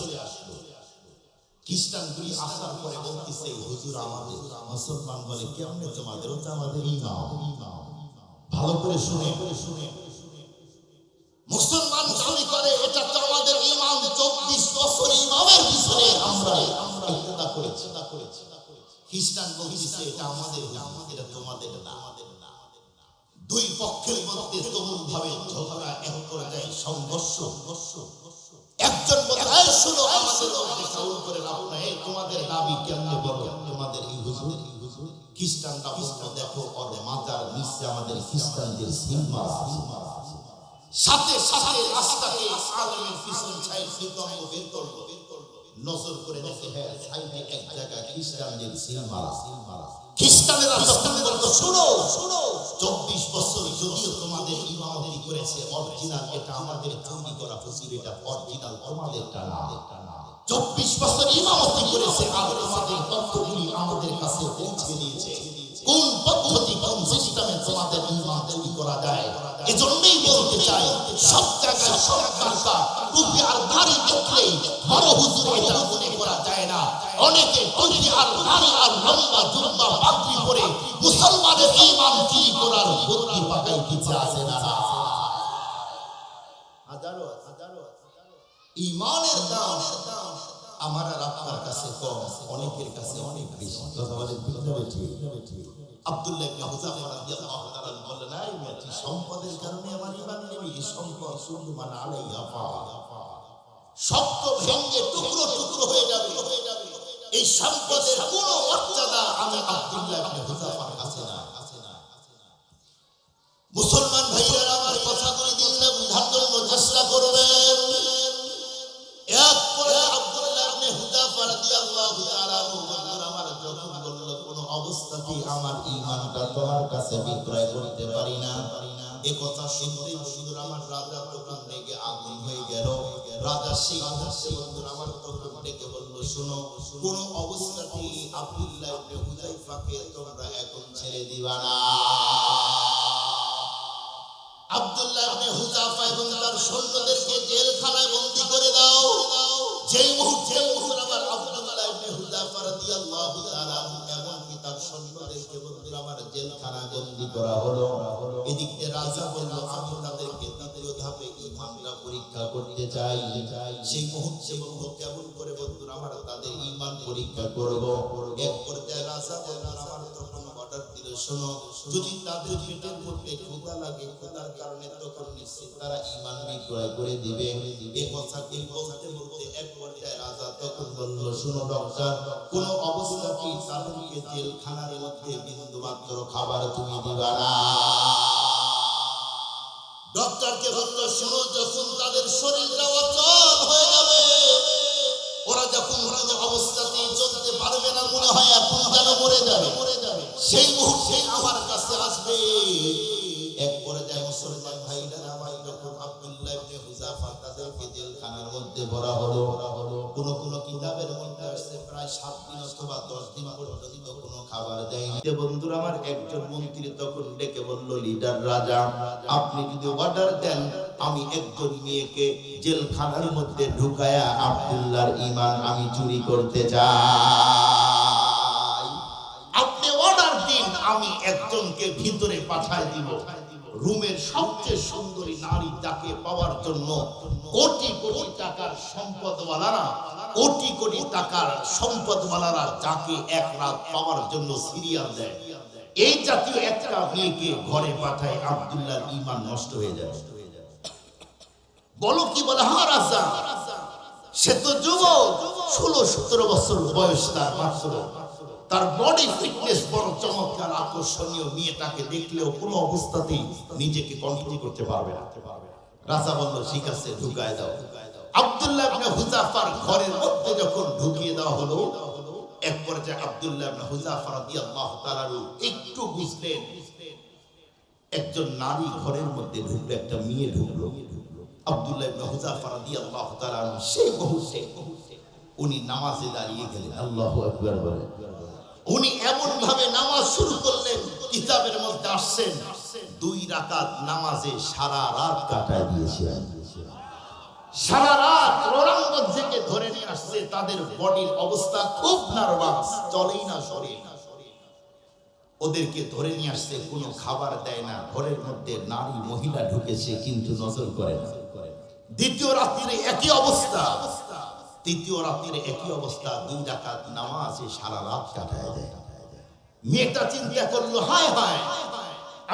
খ্রিস্টানগুলি আসার পরে বলতেছে, হুজুর আমাদের। মুসলমান বলে, কেমনে তোমাদের? ও তো আমাদের ইমাম। ভালো করে শুনে মুসলমান দাবি করে, এটা তো আমাদের ইমাম। 24 বছর ইমামের পিছনে আমরা ইক্তেদা করেছি। খ্রিস্টান বলতেছে, এটা আমাদের, এটা তোমাদের না। দুই পক্ষের মধ্যে তমুল ভাবে ঝগড়া, এক পর্যায়ে সংঘর্ষ। একজন বলে, শুনো, আমাদের মধ্যে কাউল করে লাভ নাই, তোমাদের দাবি কেমনে বলো? তোমাদের এই হুজুর। খ্রিস্টানরা বলল, দেখো ওর মাজার নিচে আমাদের খ্রিস্টানদের সিম্মা সাথে সাথে রাস্তাতে আলেমের পিছন ছাই সিদ্ধান্ত বের করলো। নজর করে দেখে, হ্যাঁ সাইডে এক জায়গায় খ্রিস্টানদের সিম্মা। খ্রিস্টানেরা তখন বলতো, শুনো 24 বছর যদিও তোমাদের ইমামতি করেছে, অরিজিনাল এটা আমাদের তৈরি করা হুজুর, এটা অরিজিনাল তোমাদেরটা না। 24 বছর ইমামতি করেছে আর তোমাদের তথ্যগুলি আমাদের কাছে পৌঁছে দিয়েছে। কোন পদ্ধতি, কোন সিস্টেমে তোমাদের ইমাম তৈরি করা যায়। এজন্যই বলতে চাই, সব জায়গায় সব দরকার। টুপি আর দাড়ি দেখলেই বড় হুজুর এটা মনে করা যায় না। অনেকে টুপি আর দাড়ি আর লম্বা জুব্বা পাগড়ি পরে মুসলমানের ঈমান চুরি করার বুদ্ধি পাকাইতেছে আছে না? হাজারো ঈমানের দাম আমার আর আপনার কাছে কম, অনেকের কাছে অনেক বেশি। কথা বলেন ঠিক না ঠিক? আব্দুল্লাহ ইবনে হুযাফা রাদিয়াল্লাহু তাআলা বললেন, এই মেয়েটি সম্পদের কারণে আমার ঈমান নেবে, এই সম্পদ শুধু মান আলাইহা ফা, শক্ত ভেঙে টুকরো টুকরো হয়ে যাবে, এই সম্পদের কোনো মর্যাদা আমি আব্দুল্লাহ ইবনে হুযাফার কাছে না। মুসলমান ভাইরা আমার কথাগুলি দিলে বুঝার জন্য চেষ্টা করবেন। এক করে আব্দুল্লাহ ইবনে হুযাফা রাদিয়াল্লাহু তাআলা আমার যখন বলল কোন অবস্থাতেই আমার ঈমানটা তোমার কাছে বিক্রয় করতে পারি না, এই কথা শুনতেই বন্ধুরা আমার রাজা তখন রেগে আগুন হয়ে গেল। রাজা সেই মুহূর্তে বন্ধুরা আমার তখন ডেকে বলল, শোনো, কোন অবস্থাতেই আব্দুল্লাহ ইবনে হুযাইফাকে তোমরা এখন ছেড়ে দিবা না। আব্দুল্লাহ ইবনে হুযাফা এবং তার সৈন্যদেরকে জেলখানায় বন্দী করে দাও। যেই মুহূর্তে আমার আব্দুল্লাহ ইবনে হুযাফা রাদিয়াল্লাহু তাআলা এমনকি তার সৈন্যদেরকে বন্ধুরা আমার জেলখানায় বন্দী করা হলো, এদিকে রাজা বলল, আমি তাদেরকে দ্বিতীয় ধাপে ঈমানটা পরীক্ষা করতে চাই। সেই মুহূর্তে বলল, কেমন করে বন্ধুরা আমার তাদের ঈমান পরীক্ষা করব? এক পর্যায়ে রাজা বলল, আমার তখন অর্ডার দিল, শোনো, যদি তাদের পেটের মধ্যে ক্ষুধা লাগে, ক্ষুধার কারণে তখন নিশ্চিত তারা ঈমান বিক্রয় করে দিবে। এই কথাটি বলতে বলতে এক পর্যায়ে রাজা তখন বলল, শোনো ডক্টর, কোন অবস্থাতেই তাদেরকে জেলখানার মধ্যে বিন্দু মাত্র খাবার তুমি দিবা না। ডক্টরকে বলল, শোনো, যখন তাদের শরীরটা অচল হয়ে যাবে, ওরা যখন অবস্থাতেই চলতে পারবে না, মনে হয় এখন যেন মরে যাবে, সেই মুহূর্তে আমার কাছে আসবে। এক পর্যায়ে মুসলমান ভাইরা আমার যখন আব্দুল্লাহ ইবনে হুযাফা তাদেরকে জেলখানার মধ্যে ভরা হলো, কোন কোন কিতাবের মধ্যে আসছে প্রায় 7 দিন অথবা 10 দিন পর্যন্ত কোনো খাবার দেয়নি। বন্ধুরা আমার একজন মন্ত্রী তখন ডেকে বলল, লিডার রাজা, আপনি যদি অর্ডার দেন, আমি একজন মেয়েকে জেলখানার মধ্যে ঢুকায়া আব্দুল্লাহর ঈমান আমি চুরি করতে চাই। আপনি অর্ডার দিন, আমি একজনকে ভিতরে পাঠায় দিব। রুমের সবচেয়ে সুন্দরী নারী যাকে পাওয়ার জন্য কোটি কোটি টাকার সম্পদওয়ালারা, কোটি কোটি টাকার সম্পদওয়ালারা যাকে এক রাত পাওয়ার জন্য সিরিয়াল দেয়, এই জাতীয় একটা মেয়েকে ঘরে পাঠায়, আব্দুল্লাহর ঈমান নষ্ট হয়ে যায়। বলো কি বলে? হ্যাঁ রাজা, সে তো যুবক, 16-17 বছর বয়স তার মাত্র, তার বডি ফিটনেস বড় চমৎকার, আকর্ষণীয়, মেয়েটাকে দেখলেও কোনো অবস্থাতেই নিজেকে কন্ট্রোল করতে পারবে না। রাজা বলল, ঠিক আছে, ঢুকায় দাও। আব্দুল্লাহ ইবনে হুযাফার ঘরের মধ্যে যখন ঢুকিয়ে দেওয়া হলো, এক পর্যায়ে আব্দুল্লাহ ইবনে হুযাফা রাদিয়াল্লাহু তাআলা একটু বুঝলেন, একজন নারী ঘরের মধ্যে ঢুকলো, একটা মেয়ে ঢুকলো। আব্দুল্লাহ ইবনে হুযাফা রাদিয়াল্লাহু তাআলা সেই মুহূর্তে উনি নামাজে দাঁড়িয়ে গেলেন। আল্লাহু আকবার বলেন। উনি এমন ভাবে নামাজ শুরু করলেন, কিতাবের মধ্যে আসছেন 2 রাকাত নামাজে সারা রাত কাটায় দিয়েছিলেন। সারা রাত রোরাঙ্গন থেকে ধরে নিয়ে আসছে, তাদের বডির অবস্থা খুব নার্ভাস, চলেই না শরীর। ওদেরকে ধরে নিয়ে আসছে, কোনো খাবার দেয় না, ঘরের মধ্যে নারী মহিলা ঢুকেছে কিন্তু নজর করে না। দ্বিতীয় রাত্রে একই অবস্থা, তৃতীয় রাত্রে একই অবস্থা, 2 রাকাত নামাজে সারা রাত কাটায় দেয়। মেয়েটা চিন্তা করলো, হায় হায়,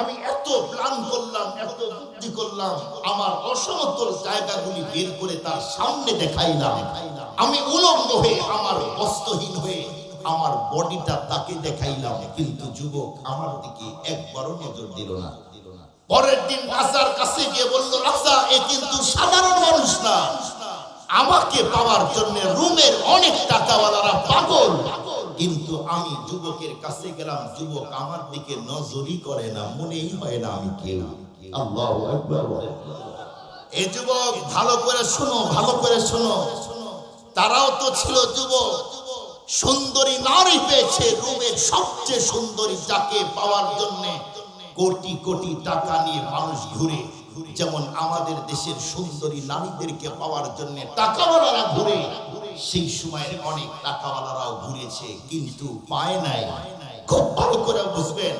আমি এত প্ল্যান করলাম, এত বুদ্ধি করলাম, আমার অসমতল জায়গাগুলি বের করে তার সামনে দেখাইলাম, আমি উলঙ্গ হয়ে, আমার বস্ত্রহীন হয়ে আমার বডিটা তাকে দেখাইলাম, কিন্তু যুবক আমার দিকে একবারও নজর দিল না। পরের দিন রাজার কাছে গিয়ে বলল, রাজা, এ কিন্তু সাধারণ মানুষ না, আমাকে পাওয়ার জন্য রুমের অনেক টাকাওয়ালারা পাগল, কিন্তু আমি যুবকের কাছে গেলাম, যুবক আমার দিকে নজরই করে না, মনেই হয় না আমি কেউ। আল্লাহু আকবার। এই যুবক ভালো করে শোনো, ভালো করে শোনো, তারাও তো ছিল যুবক, সুন্দরী নারী পেয়েছে, রুমের সবচেয়ে সুন্দরী যাকে পাওয়ার জন্য কোটি কোটি টাকা নিয়ে মানুষ ঘুরে, যেমন আমাদের দেশের সুন্দরী নারীদেরকে পাওয়ার জন্য টাকাওয়ালারা ঘুরে, সেই সময়ের অনেক টাকাওয়ালারাও ঘুরেছে কিন্তু পায় নাই। খুব ভালো করে বুঝবেন,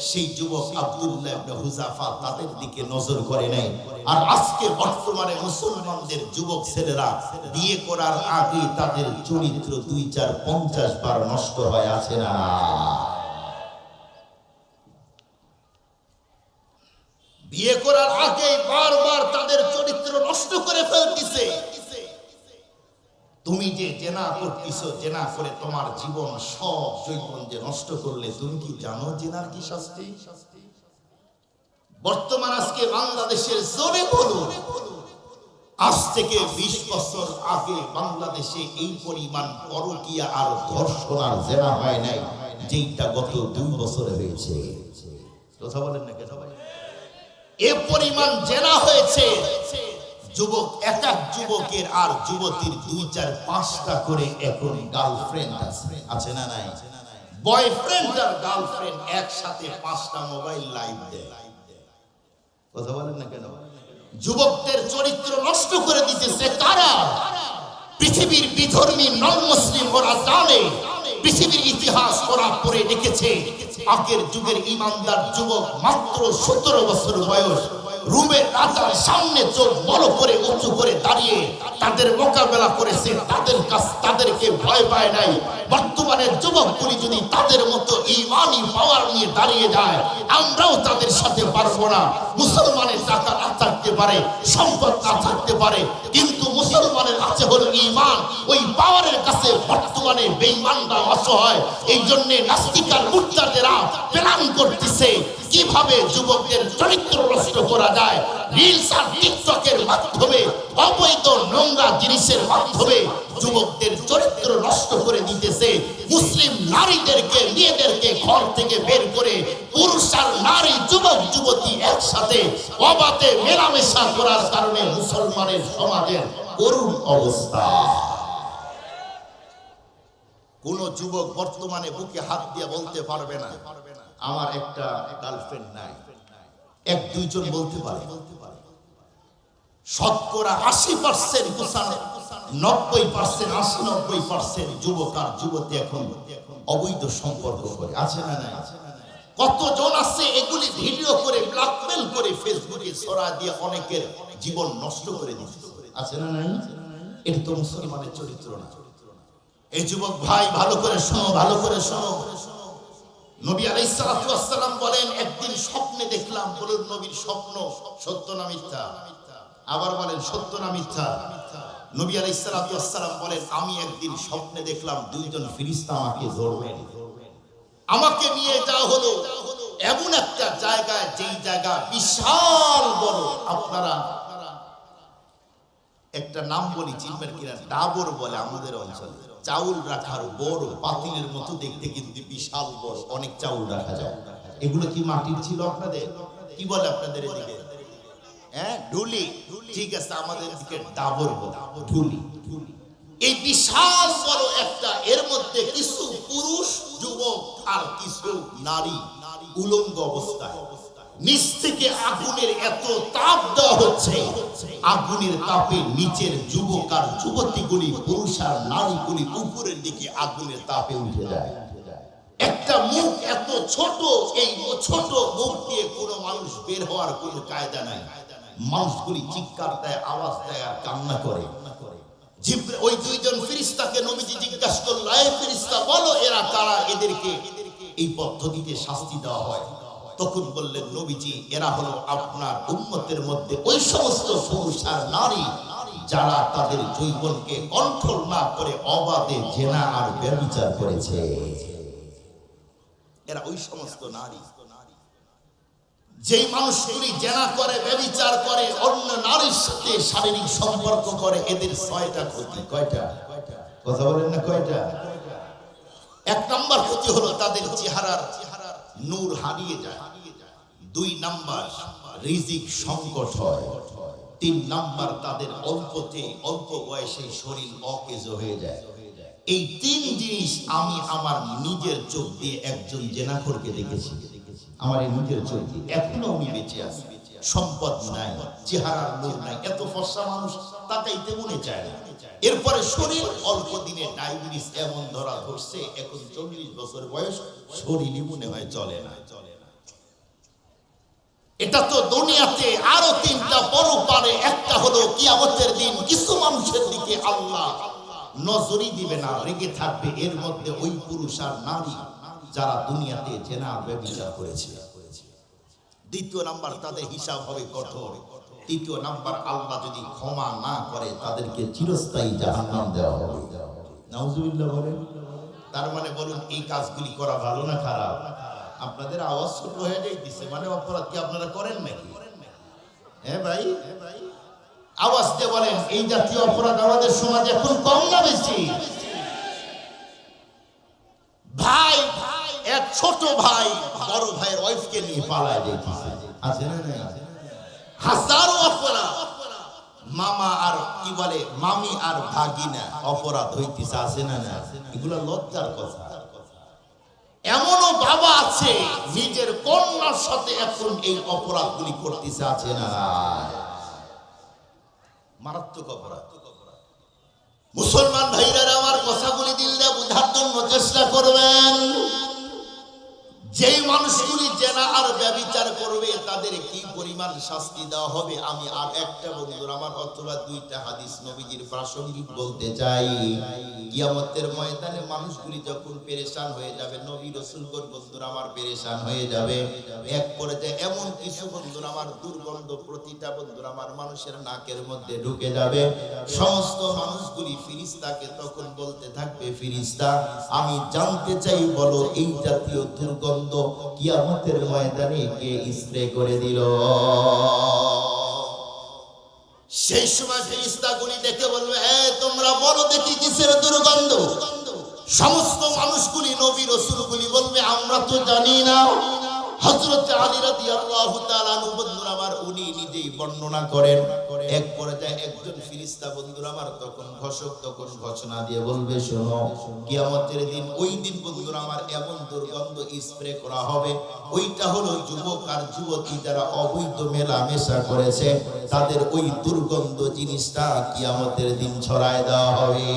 সেই যুবক আব্দুল্লাহ ইবনে হুযাফা তাদের দিকে নজর করে নাই। আর আজকে বর্তমানে মুসলমানদের যুবক ছেলেরা বিয়ে করার আগে তাদের চরিত্র 2, 4, 50 বার নষ্ট হয়ে আছে না? বিয়ে করার আগে বারবার তাদের চরিত্র নষ্ট করে ফেলতেছে। তুমি যে জেনা করতেছো, জেনা করে তোমার জীবন সব যৌবন যে নষ্ট করলে, তুমি কি জানো জেনার কি শাস্তি? বর্তমান আজকে বাংলাদেশের জোরে বলুন, আজ থেকে 20 বছর আগে বাংলাদেশে এই পরিমাণ পরকীয়া আর ধর্ষণ আর জেনা হয় নাই যেটা গত 2 বছরে হয়েছে। কথা বলেন না কেন? এ পরিমাণ জেনা হয়েছে। যুবক, এক এক যুবকের আর যুবতীর 2, 4, 5টা করে এখন গার্লফ্রেন্ড আছে না নাই? বয়ফ্রেন্ড আর গার্লফ্রেন্ড একসাথে 5টা মোবাইল লাইভ দেয়। কথা বলেন না কেন? যুবকদের চরিত্র নষ্ট করে দিতেছে কারা? পৃথিবীর বিধর্মী নন মুসলিম ওরা জানে, পৃথিবীর ইতিহাস ওরা পড়ে লিখেছে। আগের যুগের ইমানদার যুবক মাত্র 17 বছর বয়স রুমের রাজার সামনে চোখ বড় করে উঁচু করে দাঁড়িয়ে তাদের মোকাবেলা করেছে, তাদেরকে ভয় পায় নাই। বর্তমানের যুবকগুলি যদি তাদের মতো ঈমানি পাওয়ার নিয়ে দাঁড়িয়ে যায়, আমরাও তাদের সাথে পারবো না। মুসলমানের টাকা না থাকতে পারে, সম্পদ না থাকতে পারে, কিন্তু মুসলমানের আছে হলো ঈমান। ওই পাওয়ারের কাছে বর্তমানে বেঈমানরা অসহায়। এই জন্য নাস্তিক আর মুরতাদেরা প্ল্যান করতেছে কিভাবে যুবকদের চরিত্র নষ্ট করা যায়। রিলস আর টিকটকের মাধ্যমে, অবৈধ নোংরা জিনিসের মাধ্যমে যুবকদের চরিত্র নষ্ট করে দিতেছে। মুসলিম নারীদেরকে, মেয়েদেরকে ঘর থেকে বের করে পুরুষ আর নারী, যুবক যুবতী একসাথে অবাধে মেলামেশা করার কারণে মুসলমানের সমাজের করুণ অবস্থা। কোন যুবক বর্তমানে বুকে হাত দিয়ে বলতে পারবে না আমার একটা গার্লফ্রেন্ড নাই। 1-2 জন বলতে পারে। শতকরা 80%, 90% যুবক আর যুবতী এখন অবৈধ সম্পর্ক করে, আছে না নাই? কতজন আছে এগুলি ভিডিও করে ব্ল্যাকমেল করে ফেসবুকে ছড়া দিয়ে অনেকের জীবন নষ্ট করে দিচ্ছে, আছে না নাই? এটা তো মুসলমানের চরিত্র না। এই যুবক ভাই ভালো করে শোনো, ভালো করে শোনো। নবী আলাইহিস সালাতু ওয়াস সালাম বলেন, একদিন স্বপ্নে দেখলাম। বলুন নবীর স্বপ্ন সত্য না মিথ্যা? আবার বলেন সত্য না মিথ্যা? নবী আলাইহিস সালাতু ওয়াস সালাম বলেন, আমি একদিন স্বপ্নে দেখলাম 2 জন ফেরেশতা আমাকে ধরবেন। আমাকে নিয়ে যাওয়া হলো এমন একটা জায়গায়, যেই জায়গা বিশাল বড়। আপনারা একটা নাম বলি, চিনবেন কিনা? ডাবর বলে আমাদের অঞ্চলে। চাউল রাখার বড় পাতিলের মতো দেখতে, কিন্তু বিশাল বড়, অনেক চাউল রাখা যায়। এগুলো কি মাটির ছিল আপনাদের? কি বলে আপনাদের এদিকে? হ্যাঁ, ঢুলি। ঠিক আছে, আমাদের দিকে ডাবর বলে, ঢুলি। এই বিশাল বড় একটা, এর মধ্যে কিছু পুরুষ যুবক আর কিছু নারী উলঙ্গ অবস্থায়। নিচ থেকে আগুনের এত তাপ দেওয়া হচ্ছে, আগুনের তাপে নিচের যুবক আর যুবতীগুলি, পুরুষ আর নারীগুলি উপরের দিকে আগুনের তাপে উঠে যায়। একটা মুখ এত ছোট, এই ছোট মুখ দিয়ে কোনো মানুষ বের হওয়ার কোনো কায়দা নাই। মানুষগুলি চিৎকার দেয়, আওয়াজ দেয় আর কান্না করে। ওই 2 জন ফেরেশতাকে নবীজি জিজ্ঞাসা করলেন, এই ফেরেশতা বলো এরা কারা, এদেরকে এই পদ্ধতিতে শাস্তি দেওয়া হয়? তখন বললেন নবীজি, এরা হলো আপনার উম্মতের মধ্যে ওই সমস্ত পুরুষ আর নারী যারা তাদের যৌবনকে কন্ট্রোল না করে অবাধে জেনা আর ব্যভিচার করেছে। এরা ওই সমস্ত নারী। যেই মানুষগুলি জেনা করে, ব্যভিচার করে, অন্য নারীর সাথে শারীরিক সম্পর্ক করে, এদের 6টা ক্ষতি। কয়টা? কথা বলেন না, কয়টা? 1 নাম্বার ক্ষতি হলো তাদের চেহারার নূর হারিয়ে যায়। 2 নাম্বার রিজিক সংকট হয়। 3 নাম্বার তাদের অল্প বয়সে শরীর অকেজ হয়ে যায়। এই 3 জিনিস আমি আমার নিজের চোখ দিয়ে একজন জেনাখোরকে দেখেছি। আমার এই নিজের চোখ দিয়ে, এখনো উনি বেঁচে আছে। সম্পদ নাই, চেহারার নূর নাই, এত ফর্সা মানুষ, তাকাইতে মনে চায় না। এরপরে শরীর অল্প দিনে ডায়াবেটিস এমন ধরা ধরছে, এখন 40 বছর বয়স, শরীরই মনে হয় চলে না। এটা তো দুনিয়াতে আরো 3টা বড় পারে, একটা হলো কিয়ামতের দিন কিছু মানুষের দিকে আল্লাহ নজরই দিবে না, রেগে থাকবে। এর মধ্যে ওই পুরুষ আর নারী যারা দুনিয়াতে জেনা ব্যভিচার করেছে। দ্বিতীয় নাম্বার, তাদের হিসাব হবে কঠোর। তৃতীয় নাম্বার, আল্লাহ যদি ক্ষমা না করে তাদেরকে চিরস্থায়ী জাহান্নাম দেওয়া হবে। নাউজুবিল্লাহ বলেন। তার মানে বলুন, এই কাজগুলি করা ভালো না খারাপ? আপনাদের আওয়াজ ছোট হয়ে যাইতেছে, মানে অপরাধ কি আপনারা করেন নাকি? হ্যাঁ ভাই, আওয়াজ দিয়ে বলেন, এই জাতীয় অপরাধ আমাদের সমাজে এখন কম না বেশি? ভাই, এক ছোট ভাই বড় ভাইয়ের ওয়াইফকে নিয়ে পালায় যাইতেছে, আছে না? নাই? হাজারো অপরাধ, মামা আর কি বলে মামি আর ভাগিনা অপরাধ হইতেছে, আছে না? না, এগুলো লজ্জার কথা। এমনও বাবা আছে নিজের কন্যার সাথে এখন এই অপরাধগুলি করতেছে, আছে না? মারাত্মক অপরাধ। মুসলমান ভাইরা আমার কথাগুলি দিল দিয়ে বুঝার জন্য চেষ্টা করবেন। যেই মানুষগুলি জেনা আর ব্যভিচার করবে তাদের কি পরিমাণ শাস্তি দেওয়া হবে, আমি আর একটা বন্ধুর আমার অথবা 2টা হাদিস নবীজির প্রাসঙ্গিক বলতে চাই। কিয়ামতের ময়দানে মানুষগুলি যখন পেরেশান হয়ে যাবে, নবী রাসূলগণ বন্ধুর আমার পেরেশান হয়ে যাবে, এক পর্যায়ে এমন কিছু বন্ধুর আমার দুর্গন্ধ প্রতিটা বন্ধুর আমার মানুষের নাকের মধ্যে ঢুকে যাবে। সমস্ত মানুষগুলি ফেরেশতাকে তখন বলতে থাকবে, ফেরেশতা আমি জানতে চাই, বলো এই জাতীয় দুর্গন্ধ কিয়ামতের ময়দানে কে স্প্রে করে দিল? সেই সময় ফেরেশতাগুলি দেখে বলবে, তোমরা বলো দেখি কিসের দুর্গন্ধ? সমস্ত মানুষগুলি নবী রাসূলগুলি বলবে, আমরা তো জানি না। হযরত আলী রাদিয়াল্লাহু তাআলা আনহু বন্ধুরা আমার উনি নিজেই বর্ণনা করেন। এক পর্যায়ে একজন ফেরেশতা বন্ধুরা আমার তখন ঘোষণা দিয়ে বলবে, শোনো, কিয়ামতের দিন ওই দিন বন্ধুরা আমার এমন দুর্গন্ধ স্প্রে করা হবে, ওইটা হলো যুবক আর যুবতী যারা অবৈধ মেলামেশা করেছে তাদের ওই দুর্গন্ধ জিনিসটা কিয়ামতের দিন ছড়ায় দেওয়া হবে।